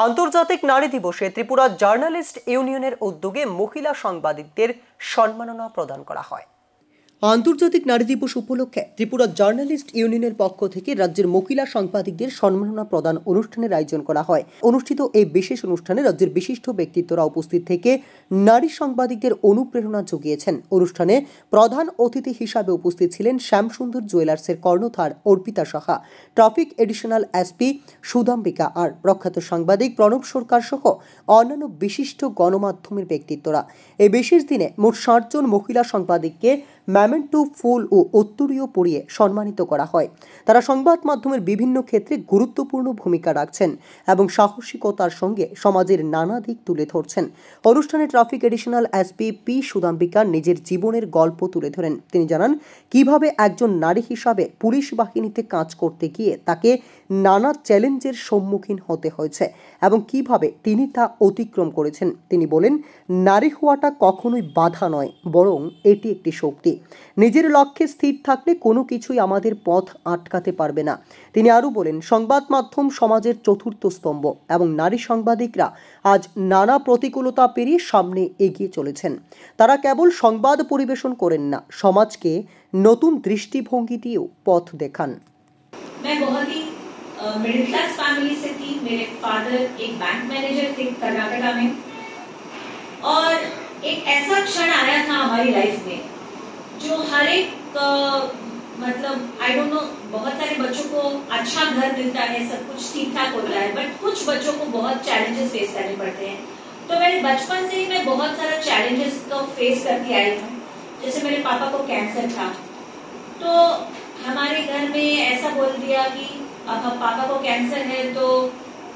আন্তর্জাতিক নারী দিবসে ত্রিপুরা জার্নালিস্ট ইউনিয়নের উদ্যোগে মহিলা সাংবাদিকদের সম্মাননা প্রদান করা হয়। আন্তর্জাতিক নারী দিবস উপলক্ষে ত্রিপুরা জার্নালিস্ট ইউনিয়নের পক্ষ থেকে রাজ্যের মহিলা সাংবাদিকদের সম্মাননা প্রদান অনুষ্ঠানের আয়োজন করা হয়। অনুষ্ঠিত এই বিশেষ অনুষ্ঠানে রাজ্যের বিশিষ্ট ব্যক্তিত্বরা উপস্থিত থেকে নারী সাংবাদিকদের অনুপ্রেরণা জুগিয়েছেন। অনুষ্ঠানে প্রধান অতিথি হিসাবে উপস্থিত ছিলেন শ্যামসুন্দর জুয়েলার্সের কর্ণধার Arpita Saha, traffic additional SP Sudambika আর প্রখ্যাত সাংবাদিক প্রণব সরকার সহ অন্যান্য বিশিষ্ট গণমাধ্যমের ব্যক্তিত্বরা। এই বিশেষ দিনে মোট ৬০ জন মহিলা সাংবাদিককে মেমেন্টো ফুল ও উত্তরীয় পরিয়ে সম্মানিত করা হয়। তারা সংবাদ মাধ্যমের বিভিন্ন ক্ষেত্রে গুরুত্বপূর্ণ ভূমিকা রাখছেন এবং সাহসিকতার সঙ্গে সমাজের নানা দিক তুলে ধরছেন। অনুষ্ঠানে ট্রাফিক এডিশনাল এসপি পি সুদাম্বিকা নিজের জীবনের গল্প তুলে ধরেন। তিনি জানান কিভাবে একজন নারী হিসাবে পুলিশ বাহিনীতে কাজ করতে গিয়ে তাকে নানা চ্যালেঞ্জের সম্মুখীন হতে হয়েছে এবং কিভাবে তিনি তা অতিক্রম করেছেন। তিনি বলেন, নারী হওয়াটা কখনোই বাধা নয়, বরং এটি একটি শক্তি। নিজের লক্ষ্যে স্থির থাকলে কোনো কিছুই আমাদের পথ আটকাতে পারবে না। তিনি আরও বলেন, সংবাদ মাধ্যম সমাজের চতুর্থ স্তম্ভ এবং নারী সাংবাদিকরা আজ নানা প্রতিকূলতা পেরিয়ে সামনে এগিয়ে চলেছেন। তারা কেবল সংবাদ পরিবেশন করেন না, সমাজকে নতুন দৃষ্টিভঙ্গি দিয়েও পথ দেখান। मिडिल क्लास फैमिली से थी। मेरे फादर एक बैंक मैनेजर थे कर्नाटका में, और एक ऐसा क्षण आया था हमारी लाइफ में जो हर एक मतलब आई डोंट नो, बहुत सारे बच्चों को अच्छा घर मिलता है, सब कुछ ठीक ठाक होता है, बट कुछ बच्चों को बहुत चैलेंजेस फेस करने पड़ते हैं। तो मेरे बचपन से ही मैं बहुत सारा चैलेंजेस को फेस करती आई हूँ। जैसे मेरे पापा को कैंसर था, तो हमारे घर में ऐसा बोल दिया कि अब पापा को कैंसर है तो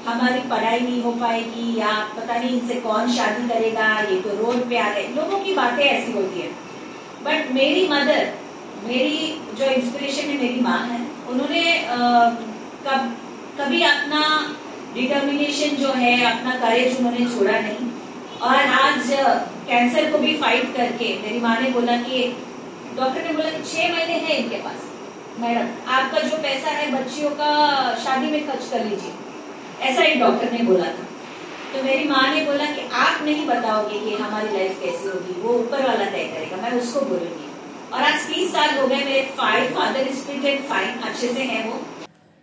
हमारी पढ़ाई नहीं हो पाएगी, या पता नहीं इनसे कौन शादी करेगा, ये तो रोड पे आ गए। लोगों की बातें ऐसी होती है, बट मेरी मदर, मेरी जो इंस्पिरेशन है, मेरी माँ है। उन्होंने कभी अपना डिटर्मिनेशन जो है, अपना करेज उन्होंने छोड़ा नहीं, और आज कैंसर को भी फाइट करके मेरी माँ ने बोला कि डॉक्टर ने बोला कि 6 महीने है इनके पास, मैडम आपका जो पैसा है बच्चियों का शादी में खर्च कर लीजिए, ऐसा एक डॉक्टर ने बोला था। तो मेरी माँ ने बोला कि आप नहीं बताओगे कि हमारी लाइफ कैसी होगी, वो ऊपर वाला तय करेगा, मैं उसको बोलूंगी। और आज 30 साल हो गए, मेरे father is fit and fine, अच्छे से है वो।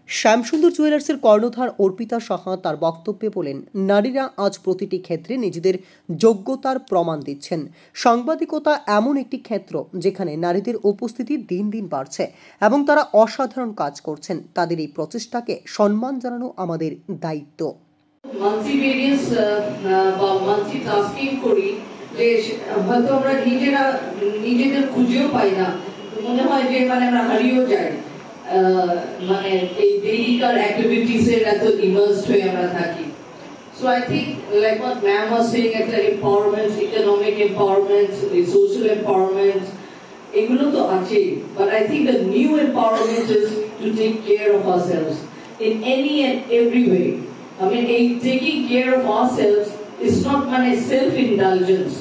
শ্যামসুন্দর জুয়েলার্সের কর্ণধার অর্পিতা সাহা তার বক্তব্যে বলেন, নারীরা আজ প্রতিটি ক্ষেত্রে নিজেদের যোগ্যতার প্রমাণ দিচ্ছেন। সাংবাদিকতা এমন একটি ক্ষেত্র যেখানে নারীদের উপস্থিতি দিন দিন বাড়ছে এবং তারা অসাধারণ কাজ করছেন। তাদের এই প্রচেষ্টাকে সম্মান জানানো আমাদের দায়িত্ব। হয়তো আমরা নিজেদের খুঁজেও পাই না, মনে হয় যে আমরা হারিয়েও যাই, মানে এই ডেইলিকার অ্যাক্টিভিটিস এর এত ইমার্সড হয়ে আমরা থাকি। So I think like what ma'am was saying, একটা empowerment, economic empowerment, social empowerment, এগুলো তো আছে, but I think the new empowerment is to take care of ourselves in any and every way. I mean, taking care of ourselves is not self-indulgence,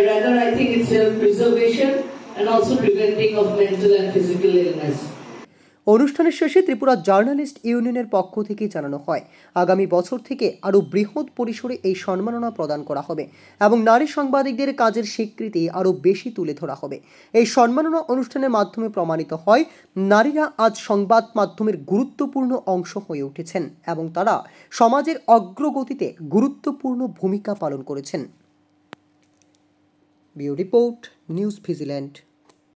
rather I think it's self-preservation and also preventing of mental and physical illness. অনুষ্ঠানের শেষে Tripura journalist ইউনিয়নের পক্ষ থেকে জানানো হয়, আগামী বছর থেকে আরও বৃহৎ পরিসরে এই সম্মাননা প্রদান করা হবে এবং নারী সাংবাদিকদের কাজের স্বীকৃতি আরও বেশি তুলে ধরা হবে। এই সম্মাননা অনুষ্ঠানের মাধ্যমে প্রমাণিত হয় নারীরা আজ সংবাদ মাধ্যমের গুরুত্বপূর্ণ অংশ হয়ে উঠেছেন এবং তারা সমাজের অগ্রগতিতে গুরুত্বপূর্ণ ভূমিকা পালন করেছেন। Bureau report, news vigilante.